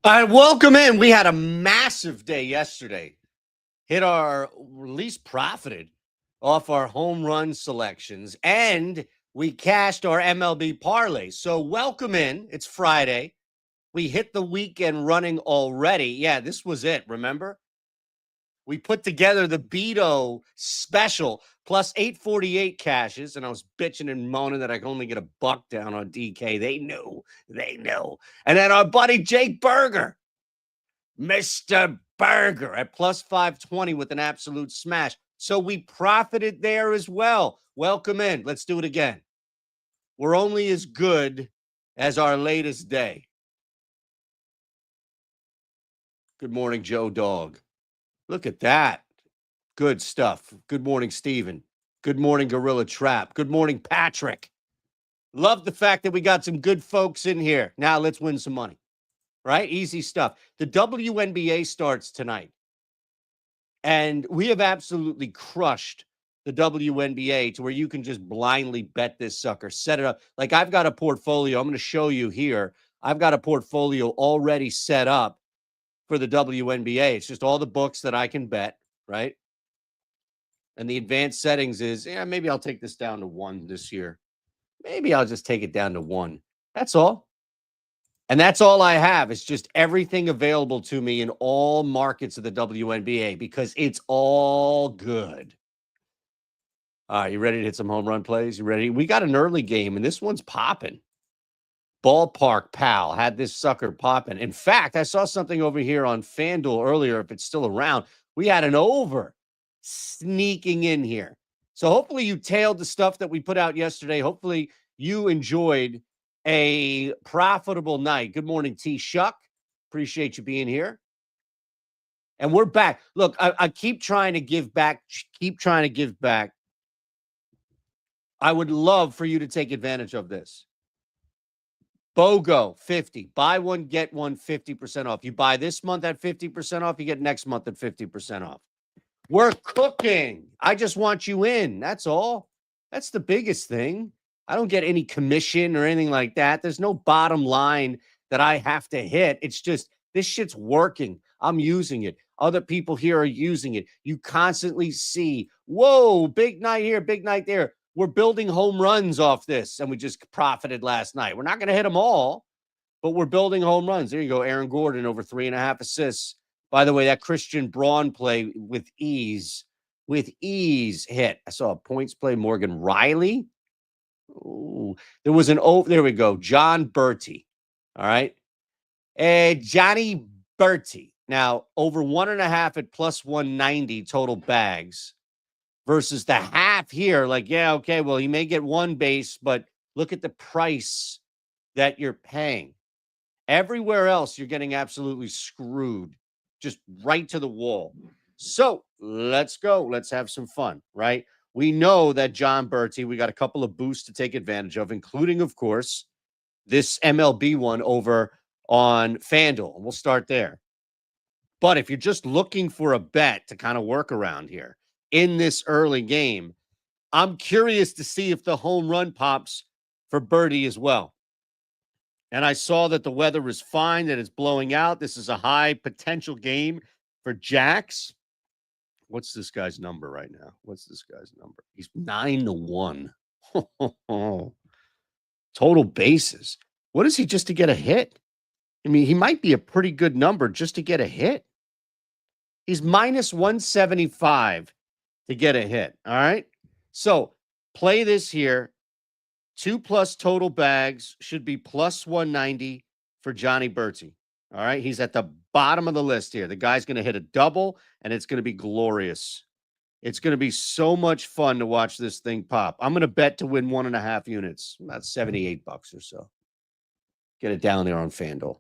All right, welcome in. We had a massive day yesterday. Hit our least profited off our home run selections, and we cashed our MLB parlay. So welcome in. It's Friday. We hit the weekend running already. Yeah, this was it. Remember? We put together the Beto special plus 848 cashes, and I was bitching and moaning that I could only get a buck down on DK. They knew. And then our buddy Jake Berger. Mr. Burger at plus 520 with an absolute smash. So we profited there as well. Welcome in. Let's do it again. We're only as good as our latest day. Good morning, Joe Dog. Look at that. Good stuff. Good morning, Steven. Good morning, Gorilla Trap. Good morning, Patrick. Love the fact that we got some good folks in here. Now let's win some money. Right? Easy stuff. The WNBA starts tonight. And we have absolutely crushed the WNBA to where you can just blindly bet this sucker, set it up. Like I've got a portfolio. I'm going to show you here. I've got a portfolio already set up for the WNBA. It's just all the books that I can bet, right? And the advanced settings is, maybe I'll take this down to 1 this year. Maybe I'll just take it down to 1. That's all. And that's all I have. It's just everything available to me in all markets of the WNBA because it's all good. All right, you ready to hit some home run plays? You ready? We got an early game, and this one's popping. Ballpark Pal had this sucker popping. In fact, I saw something over here on FanDuel earlier, if it's still around. We had an over sneaking in here. So hopefully you tailed the stuff that we put out yesterday. Hopefully you enjoyed a profitable night. Good morning, T. Shuck. Appreciate you being here. And we're back. Look, I keep trying to give back. I would love for you to take advantage of this. BOGO 50. Buy one, get one 50% off. You buy this month at 50% off, you get next month at 50% off. We're cooking. I just want you in. That's all. That's the biggest thing. I don't get any commission or anything like that. There's no bottom line that I have to hit. It's just this shit's working. I'm using it. Other people here are using it. You constantly see, whoa, big night here, big night there. We're building home runs off this, and we just profited last night. We're not going to hit them all, but we're building home runs. There you go. Aaron Gordon over 3.5 assists. By the way, that Christian Braun play with ease hit. I saw a points play, Morgan Riley. Ooh, there was there we go. John Bertie. All right. Johnny Bertie. Now, over 1.5 at plus 190 total bags versus the half here. Like, yeah, okay, well, he may get one base, but look at the price that you're paying. Everywhere else, you're getting absolutely screwed, just right to the wall. So let's go. Let's have some fun, right? We know that John Bertie, we got a couple of boosts to take advantage of, including, of course, this MLB one over on FanDuel. And we'll start there. But if you're just looking for a bet to kind of work around here in this early game, I'm curious to see if the home run pops for Bertie as well. And I saw that the weather is fine, that it's blowing out. This is a high potential game for Jax. What's this guy's number right now? He's 9-1. Total bases. What is he just to get a hit? I mean, he might be a pretty good number just to get a hit. He's minus 175 to get a hit. All right. So play this here. 2+ total bags should be plus 190 for Johnny Bertie. All right. He's at the bottom of the list here. The guy's going to hit a double, and it's going to be glorious. It's going to be so much fun to watch this thing pop. I'm going to bet to win 1.5 units, about $78 or so. Get it down there on FanDuel.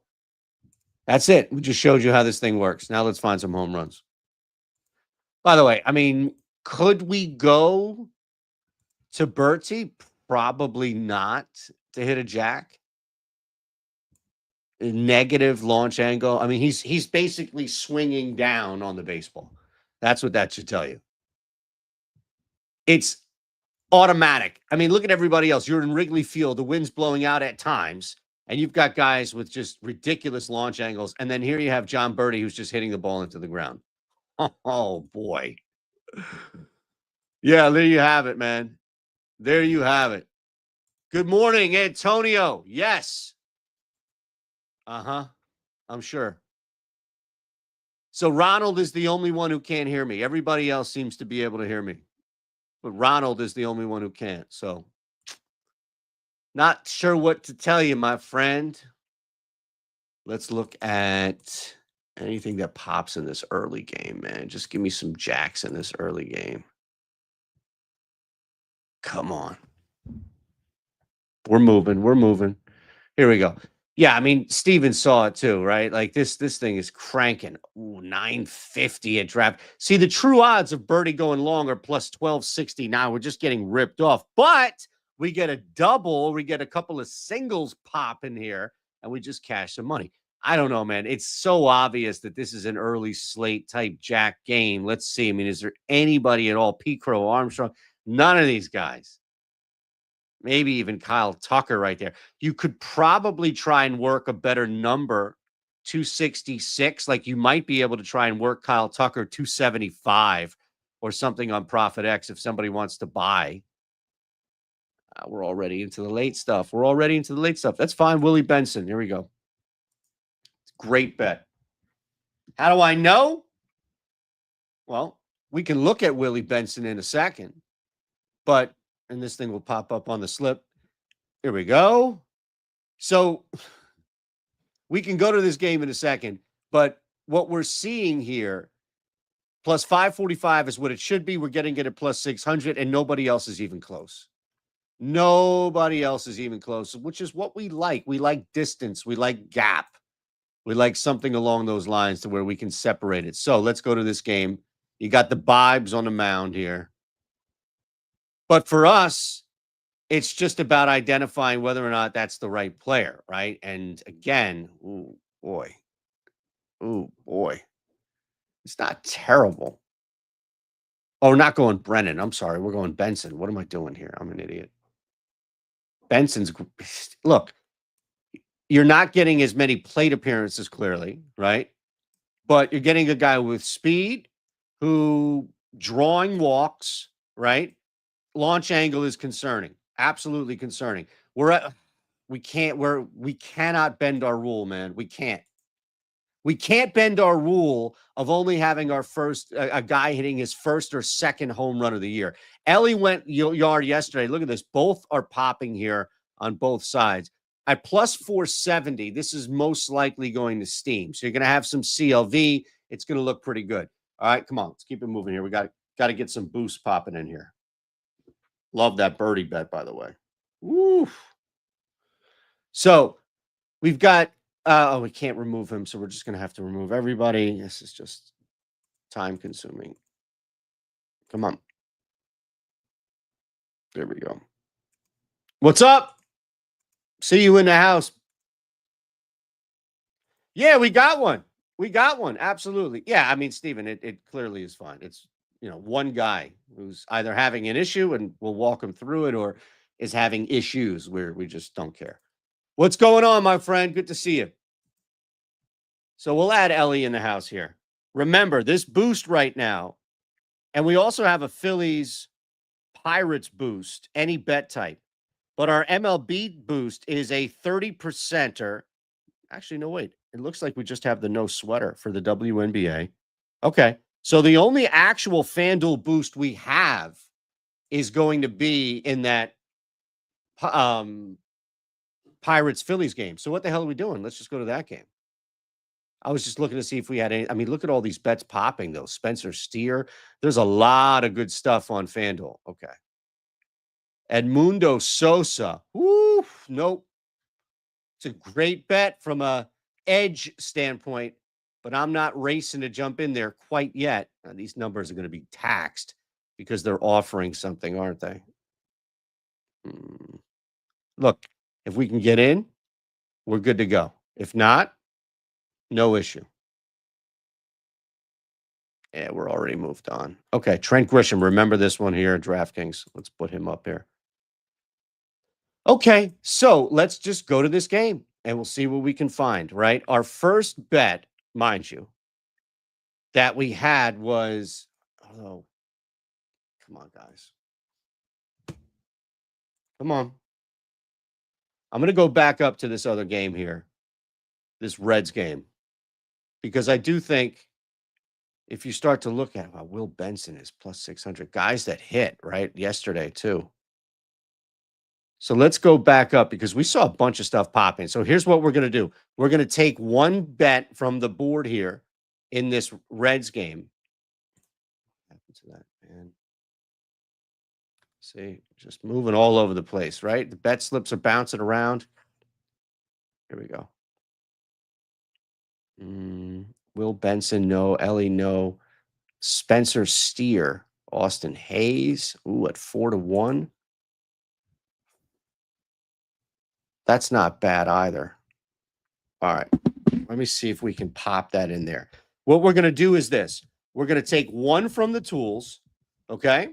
That's it. We just showed you how this thing works. Now let's find some home runs. By the way, I mean, could we go to Bertie? Probably not to hit a jack. Negative launch angle. I mean, he's basically swinging down on the baseball. That's what that should tell you. It's automatic. I mean, look at everybody else. You're in Wrigley Field. The wind's blowing out at times, And you've got guys with just ridiculous launch angles. And then here you have John Birdie, who's just hitting the ball into the ground. Oh, boy. Yeah, there you have it, man. There you have it. Good morning, Antonio. Yes. Uh-huh. I'm sure. So Ronald is the only one who can't hear me. Everybody else seems to be able to hear me. But Ronald is the only one who can't. So not sure what to tell you, my friend. Let's look at anything that pops in this early game, man. Just give me some jacks in this early game. Come on. We're moving. We're moving. Here we go. Yeah, I mean, Steven saw it too, right? Like this thing is cranking. Ooh, 950 at draft. See, the true odds of Birdie going long are plus 1260 now. We're just getting ripped off. But we get a double. We get a couple of singles pop in here, and we just cash some money. I don't know, man. It's so obvious that this is an early slate type jack game. Let's see. I mean, is there anybody at all? P. Crow, Armstrong? None of these guys. Maybe even Kyle Tucker right there. You could probably try and work a better number, 266. Like you might be able to try and work Kyle Tucker 275 or something on Profit X if somebody wants to buy. We're already into the late stuff. We're already into the late stuff. That's fine. Willie Benson. Here we go. Great bet. How do I know? Well, we can look at Willie Benson in a second, but and this thing will pop up on the slip. Here we go. So we can go to this game in a second, but what we're seeing here, plus 545 is what it should be. We're getting it at plus 600, and nobody else is even close. Nobody else is even close, which is what we like. We like distance. We like gap. We like something along those lines to where we can separate it. So let's go to this game. You got the Bibes on the mound here. But for us, it's just about identifying whether or not that's the right player, right? And again, ooh, boy. Ooh, boy. It's not terrible. Oh, we're not going Brennan. I'm sorry. We're going Benson. What am I doing here? I'm an idiot. Benson's – look, you're not getting as many plate appearances clearly, right? But you're getting a guy with speed who drawing walks, right? Launch angle is concerning. Absolutely concerning. We cannot bend our rule, man. We can't. We can't bend our rule of only having our first a guy hitting his first or second home run of the year. Ellie went yard yesterday. Look at this. Both are popping here on both sides. At plus 470, this is most likely going to steam. So you're going to have some CLV. It's going to look pretty good. All right, come on. Let's keep it moving here. We got to get some boost popping in here. Love that birdie bet, by the way. Woo. So we've got, we can't remove him, so we're just going to have to remove everybody. This is just time consuming. Come on. There we go. What's up? See you in the house. Yeah, we got one. We got one. Absolutely. Yeah, I mean, Steven, it clearly is fine. It's, one guy who's either having an issue and we'll walk him through it or is having issues where we just don't care. What's going on, my friend? Good to see you. So we'll add Ellie in the house here. Remember, this boost right now, and we also have a Phillies Pirates boost, any bet type. But our MLB boost is a 30%er. Actually, no, wait. It looks like we just have the no sweater for the WNBA. Okay. So the only actual FanDuel boost we have is going to be in that Pirates-Phillies game. So what the hell are we doing? Let's just go to that game. I was just looking to see if we had any. I mean, look at all these bets popping, though. Spencer Steer. There's a lot of good stuff on FanDuel. Okay. Edmundo Sosa. Woo, nope. It's a great bet from a edge standpoint, but I'm not racing to jump in there quite yet. These numbers are going to be taxed because they're offering something, aren't they? Look, if we can get in, we're good to go. If not, no issue. Yeah, we're already moved on. Okay, Trent Grisham. Remember this one here, DraftKings. Let's put him up here. Okay, so let's just go to this game. and we'll see what we can find, right? Our first bet, mind you, that we had was, oh, come on, guys. Come on. I'm going to go back up to this other game here, this Reds game, because I do think if you start to look at it, Will Benson is plus 600. Guys that hit, right, yesterday too. So let's go back up because we saw a bunch of stuff popping. So here's what we're going to do. We're going to take one bet from the board here in this Reds game. What happened to that, man? See, just moving all over the place, right? The bet slips are bouncing around. Here we go. Will Benson, no. Ellie, no. Spencer Steer, Austin Hayes. Ooh, at 4-1. That's not bad either. All right. Let me see if we can pop that in there. What we're going to do is this. We're going to take one from the tools. Okay.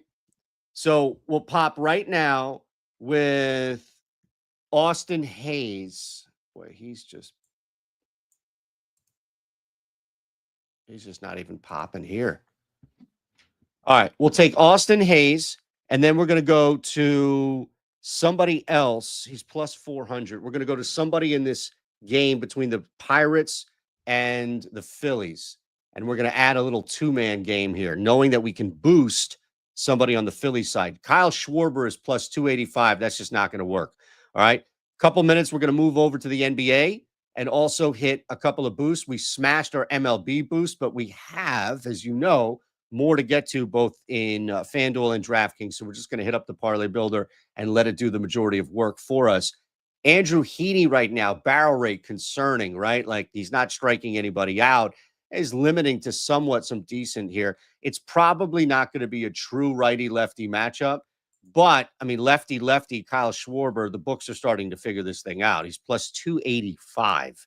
So we'll pop right now with Austin Hayes. Boy, he's just not even popping here. All right. We'll take Austin Hayes, and then we're going to go to somebody else. He's plus 400. We're going to go to somebody in this game between the Pirates and the Phillies. And we're going to add a little two-man game here, knowing that we can boost somebody on the Phillies side. Kyle Schwarber is plus 285. That's just not going to work. All right. Couple minutes, we're going to move over to the NBA and also hit a couple of boosts. We smashed our MLB boost, but we have, as you know, more to get to both in FanDuel and DraftKings. So we're just going to hit up the Parlay Builder and let it do the majority of work for us. Andrew Heaney right now, barrel rate concerning, right? Like he's not striking anybody out. Is limiting to somewhat some decent here. It's probably not going to be a true righty-lefty matchup. But, I mean, lefty, Kyle Schwarber, the books are starting to figure this thing out. He's plus 285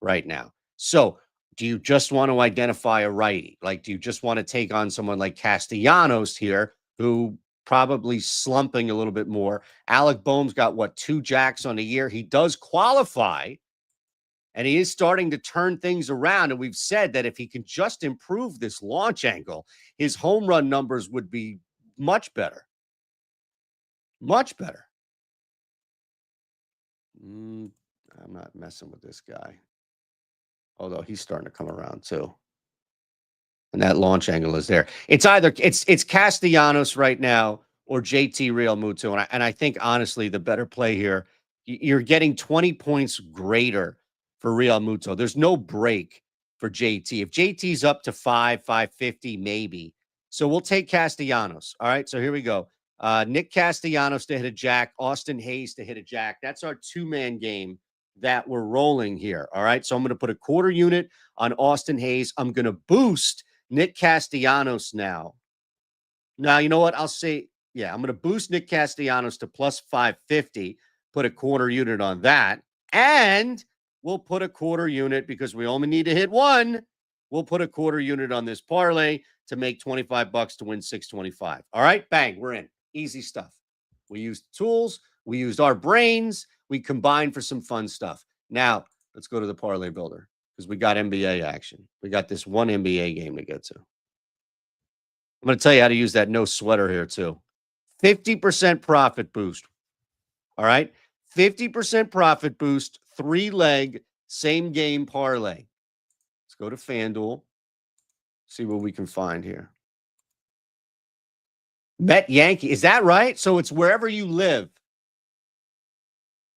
right now. So do you just want to identify a righty? Like, do you just want to take on someone like Castellanos here, who probably slumping a little bit more? Alec Boehm's got, what, 2 jacks on a year? He does qualify, and he is starting to turn things around. And we've said that if he can just improve this launch angle, his home run numbers would be much better. Much better. I'm not messing with this guy. Although he's starting to come around too. And that launch angle is there. It's either it's Castellanos right now or JT Real Muto. And I think honestly the better play here, you're getting 20 points greater for Real Muto. There's no break for JT. If JT's up to 550, maybe. So we'll take Castellanos. All right. So here we go. Nick Castellanos to hit a jack, Austin Hayes to hit a jack. That's our two-man game that we're rolling here. All right. So I'm going to put a quarter unit on Austin Hayes. I'm going to boost Nick Castellanos now. Now, you know what? I'll say, yeah, I'm going to boost Nick Castellanos to plus 550, put a quarter unit on that. And we'll put a quarter unit because we only need to hit one. We'll put a quarter unit on this parlay to make $25 to win 625. All right, bang, we're in. Easy stuff. We used tools. We used our brains. We combined for some fun stuff. Now, let's go to the Parlay Builder because we got NBA action. We got this one NBA game to get to. I'm going to tell you how to use that no sweater here too. 50% profit boost. All right. 50% profit boost, 3-leg, same game parlay. Let's go to FanDuel. See what we can find here. Met Yankee. Is that right? So it's wherever you live.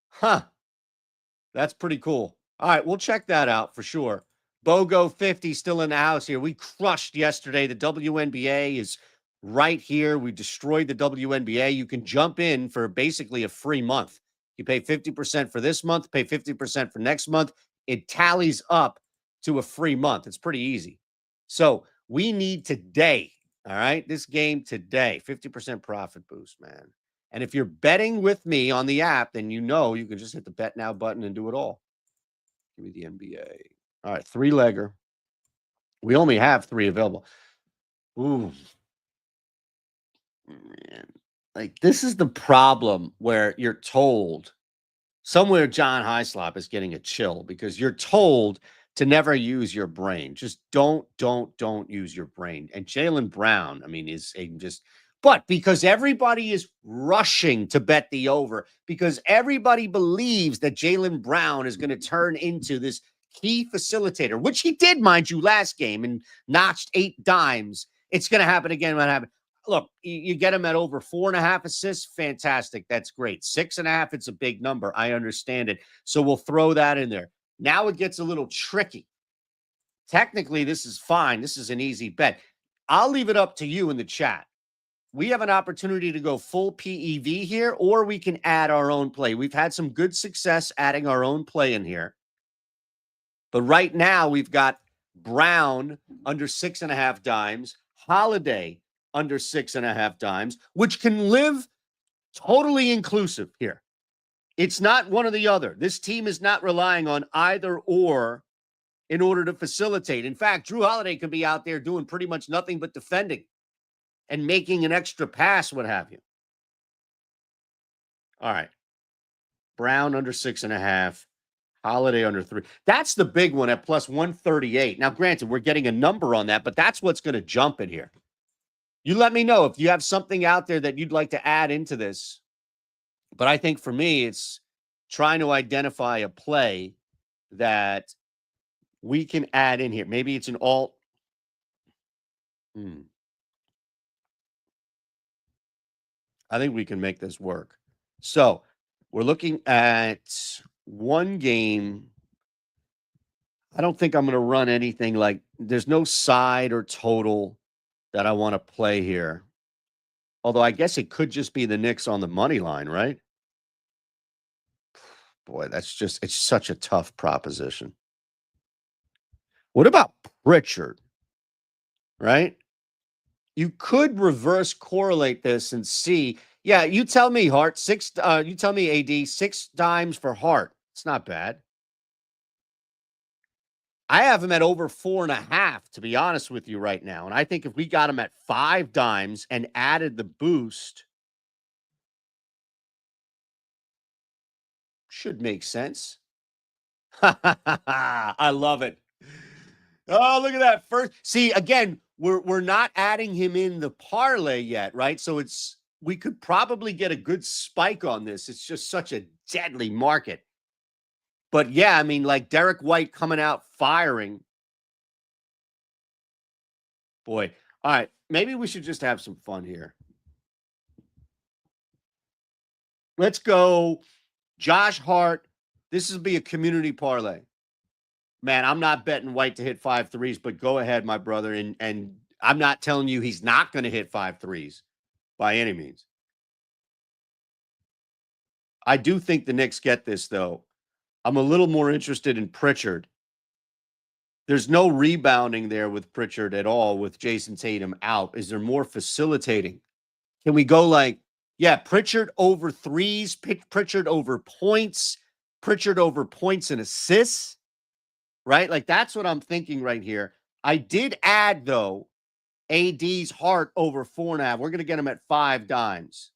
Huh. That's pretty cool. All right. We'll check that out for sure. BOGO 50 still in the house here. We crushed yesterday. The WNBA is right here. We destroyed the WNBA. You can jump in for basically a free month. You pay 50% for this month, pay 50% for next month. It tallies up to a free month. It's pretty easy. So we need today, all right, this game today, 50% profit boost, man. And if you're betting with me on the app, then you know you can just hit the bet now button and do it all. Give me the NBA. All right, 3-legger. We only have 3 available. Ooh. Man. Like, this is the problem where you're told Somewhere John Hyslop is getting a chill because you're told to never use your brain. Just don't use your brain. And Jaylen Brown, I mean, is a just, but because everybody is rushing to bet the over, because everybody believes that Jaylen Brown is going to turn into this key facilitator, which he did, mind you, last game and notched 8 dimes. It's going to happen again when it happens. Look, you get him at over 4.5 assists. Fantastic. That's great. 6.5, it's a big number. I understand it. So we'll throw that in there. Now it gets a little tricky. Technically, this is fine. This is an easy bet. I'll leave it up to you in the chat. We have an opportunity to go full PEV here, or we can add our own play. We've had some good success adding our own play in here. But right now, we've got Brown under 6.5 dimes, Holiday under 6.5 dimes, which can live totally inclusive here. It's not one or the other. This team is not relying on either or in order to facilitate. In fact, Drew Holiday can be out there doing pretty much nothing but defending and making an extra pass, what have you. All right. Brown under 6.5. Holiday under 3. That's the big one at plus 138. Now, granted, we're getting a number on that, but that's what's going to jump in here. You let me know if you have something out there that you'd like to add into this. But I think for me, it's trying to identify a play that we can add in here. Maybe it's an alt. I think we can make this work. So we're looking at one game. I don't think I'm going to run anything like there's no side or total that I want to play here. Although I guess it could just be the Knicks on the money line, right? Boy, it's such a tough proposition. What about Pritchard? Right? You could reverse correlate this and see. Yeah, you tell me, Hart. You tell me, AD, 6 dimes for Hart. It's not bad. I have him at over 4.5, to be honest with you right now. And I think if we got him at 5 dimes and added the boost, should make sense. I love it. Oh, look at that. First, see, again, we're not adding him in the parlay yet, right? So we could probably get a good spike on this. It's just such a deadly market. But yeah, I mean, like Derek White coming out firing. Boy. All right. Maybe we should just have some fun here. Let's go Josh Hart. This will be a community parlay. Man, I'm not betting White to hit 5 threes, but go ahead, my brother. And I'm not telling you he's not going to hit 5 threes by any means. I do think the Knicks get this, though. I'm a little more interested in Pritchard. There's no rebounding there with Pritchard at all with Jason Tatum out. Is there more facilitating? Can we go like, yeah, Pritchard over threes, Pritchard over points, Pritchard over points and assists, right? Like that's what I'm thinking right here. I did add, though, AD's Hart over 4.5. We're going to get him at 5 dimes.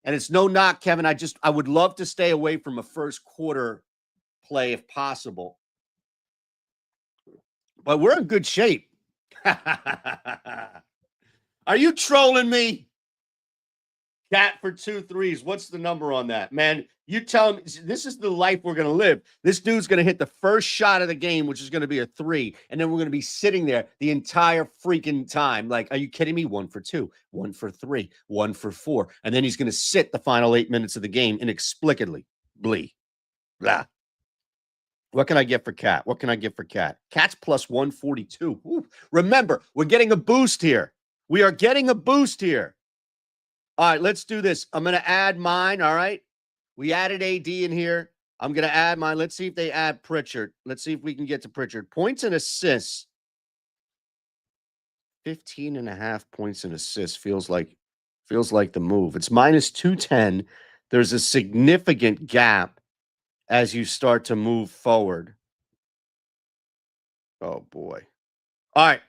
And it's no knock, Kevin. I would love to stay away from a first quarter play if possible. But we're in good shape. Are you trolling me? Cat for 2 threes. What's the number on that? Man, you tell me this is the life we're going to live. This dude's going to hit the first shot of the game, which is going to be a 3. And then we're going to be sitting there the entire freaking time. Like, are you kidding me? 1 for 2, 1 for 3, 1 for 4. And then he's going to sit the final 8 minutes of the game inexplicably. Blah. What can I get for Cat? What can I get for Cat? Cat's plus 142. Ooh. Remember, we're getting a boost here. We are getting a boost here. All right, let's do this. I'm going to add mine, all right? We added AD in here. I'm going to add mine. Let's see if they add Pritchard. Let's see if we can get to Pritchard. Points and assists. 15.5 points and assists feels like the move. It's minus 210. There's a significant gap as you start to move forward. Oh, boy. All right.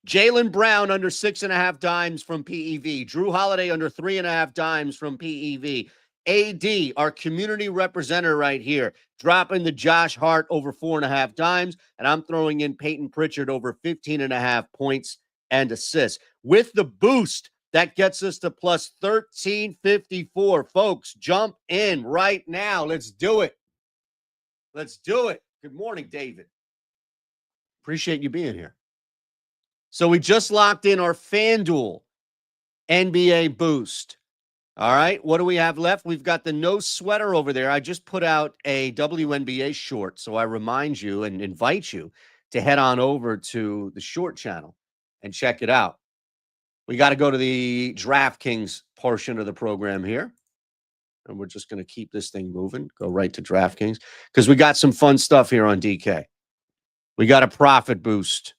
Jaylen Brown under 6.5 dimes from PEV. Drew Holiday under 3.5 dimes from PEV. AD, our community representative right here, dropping the Josh Hart over 4.5 dimes, and I'm throwing in Peyton Pritchard over 15.5 points and assists. With the boost, that gets us to plus 1354. Folks, jump in right now. Let's do it. Let's do it. Good morning, David. Appreciate you being here. So we just locked in our FanDuel NBA boost. All right. What do we have left? We've got the no sweater over there. I just put out a WNBA short. So I remind you and invite you to head on over to the short channel and check it out. We got to go to the DraftKings portion of the program here. And we're just going to keep this thing moving. Go right to DraftKings because we got some fun stuff here on DK. We got a profit boost.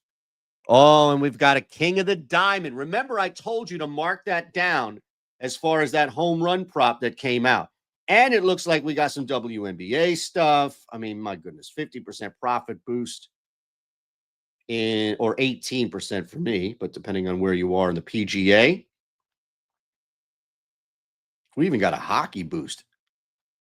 Oh, and we've got a king of the diamond. Remember, I told you to mark that down as far as that home run prop that came out. And it looks like we got some WNBA stuff. I mean, my goodness, 50% profit boost or 18% for me, but depending on where you are in the PGA. We even got a hockey boost.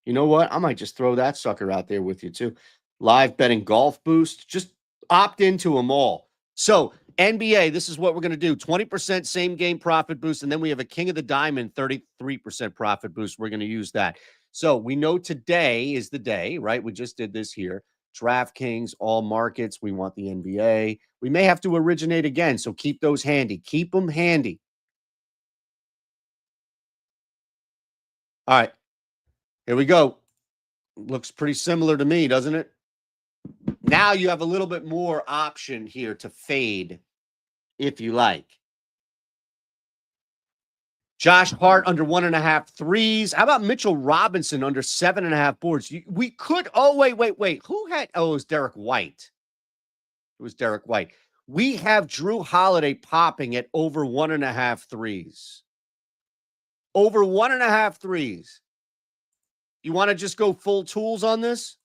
You know what? I might just throw that sucker out there with you too. Live betting golf boost. Just opt into them all. So NBA, this is what we're going to do. 20% same game profit boost. And then we have a king of the diamond, 33% profit boost. We're going to use that. So we know today is the day, right? We just did this here. DraftKings, all markets. We want the NBA. We may have to originate again. So keep those handy. Keep them handy. All right. Here we go. Looks pretty similar to me, doesn't it? Now you have a little bit more option here to fade if you like. Josh Hart under 1.5 threes. How about Mitchell Robinson under 7.5 boards? We could. Oh, wait. Who had? Oh, it was Derek White. We have Drew Holiday popping at over 1.5 threes. Over 1.5 threes. You want to just go full tools on this?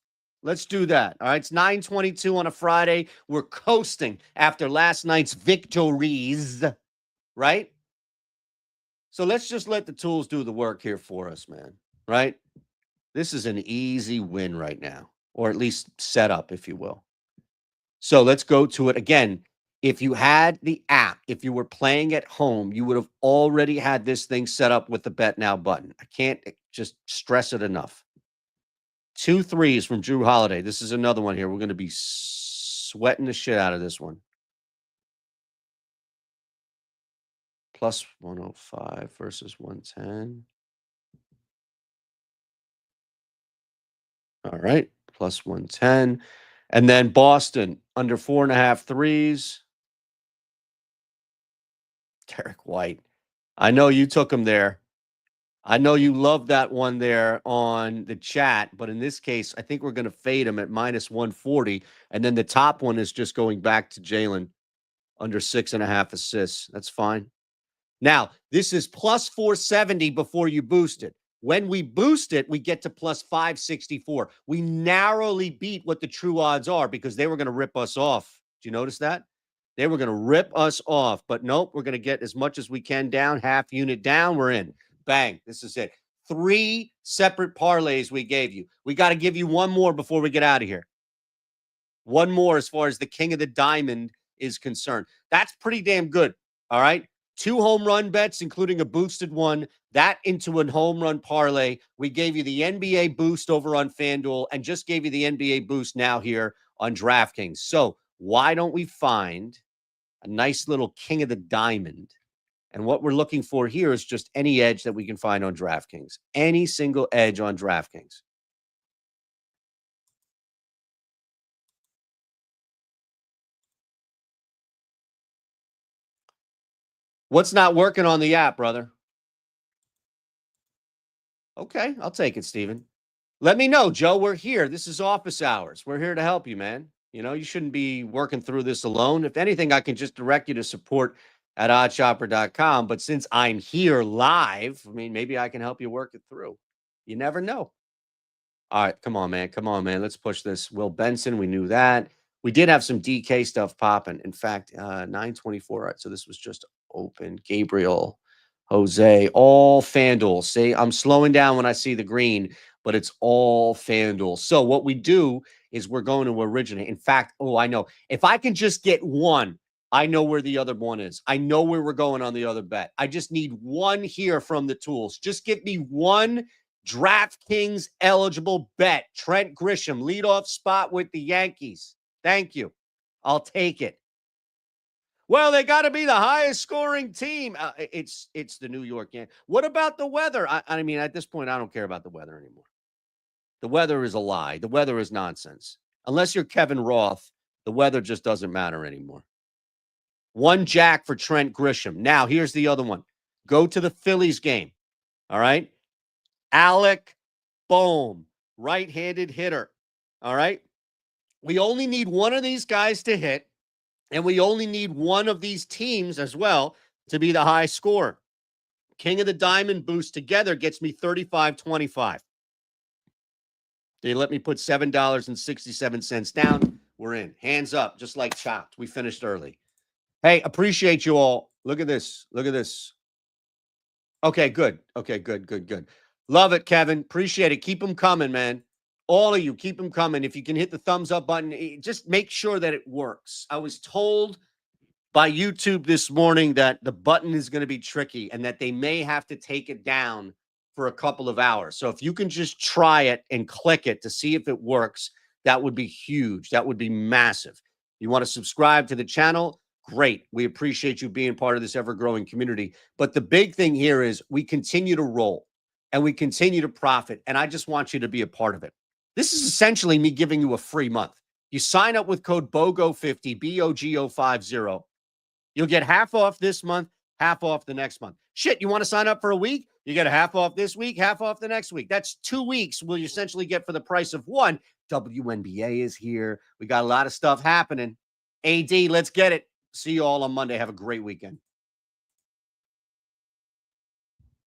Let's do that. All right. It's 9:22 on a Friday. We're coasting after last night's victories, right? So let's just let the tools do the work here for us, man. Right? This is an easy win right now, or at least set up, if you will. So let's go to it again. If you had the app, if you were playing at home, you would have already had this thing set up with the Bet Now button. I can't just stress it enough. 2 threes from Drew Holiday. This is another one here. We're going to be sweating the shit out of this one. Plus 105 versus 110. All right. Plus 110. And then Boston under 4.5 threes. Derek White. I know you took him there. I know you love that one there on the chat, but in this case, I think we're going to fade him at minus 140. And then the top one is just going back to Jalen under 6.5 assists. That's fine. Now, this is plus 470 before you boost it. When we boost it, we get to plus 564. We narrowly beat what the true odds are because they were going to rip us off. Do you notice that? They were going to rip us off. But nope, we're going to get as much as we can down, half unit down. We're in. Bang. This is it. 3 separate parlays we gave you. We got to give you one more before we get out of here. One more as far as the king of the diamond is concerned. That's pretty damn good. All right. 2 home run bets, including a boosted one, that into a home run parlay. We gave you the NBA boost over on FanDuel and just gave you the NBA boost now here on DraftKings. So why don't we find a nice little king of the diamond? And what we're looking for here is just any edge that we can find on DraftKings. Any single edge on DraftKings. What's not working on the app, brother? Okay, I'll take it, Steven. Let me know, Joe. We're here. This is office hours. We're here to help you, man. You know, you shouldn't be working through this alone. If anything, I can just direct you to support at OddsShopper.com. But since I'm here live, I mean, maybe I can help you work it through. You never know. All right, come on, man. Let's push this. Will Benson, we knew that. We did have some DK stuff popping. In fact, 924. All right, so this was just open. Gabriel Jose, all FanDuel. See, I'm slowing down when I see the green, but it's all FanDuel. So what we do is we're going to originate. In fact, I know. If I can just get one, I know where the other one is. I know where we're going on the other bet. I just need one here from the tools. Just get me one DraftKings eligible bet. Trent Grisham, leadoff spot with the Yankees. Thank you. I'll take it. Well, they got to be the highest scoring team. It's the New York Yankees. What about the weather? I mean, at this point, I don't care about the weather anymore. The weather is a lie. The weather is nonsense. Unless you're Kevin Roth, the weather just doesn't matter anymore. One jack for Trent Grisham. Now, here's the other one. Go to the Phillies game. All right. Alec Bohm, right-handed hitter. All right. We only need one of these guys to hit. And we only need one of these teams as well to be the high scorer. King of the Diamond boost together gets me $35.25. They let me put $7.67 down. We're in. Hands up, just like Chopped. We finished early. Hey, appreciate you all. Look at this. Look at this. Okay, good. Okay, good. Love it, Kevin. Appreciate it. Keep them coming, man. All of you, keep them coming. If you can hit the thumbs up button, just make sure that it works. I was told by YouTube this morning that the button is going to be tricky and that they may have to take it down for a couple of hours. So if you can just try it and click it to see if it works, that would be huge. That would be massive. You want to subscribe to the channel? Great. We appreciate you being part of this ever-growing community. But the big thing here is we continue to roll and we continue to profit. And I just want you to be a part of it. This is essentially me giving you a free month. You sign up with code BOGO50, BOGO50. You'll get half off this month, half off the next month. Shit, you want to sign up for a week? You get a half off this week, half off the next week. That's 2 weeks will you essentially get for the price of one. WNBA is here. We got a lot of stuff happening. AD, let's get it. See you all on Monday. Have a great weekend.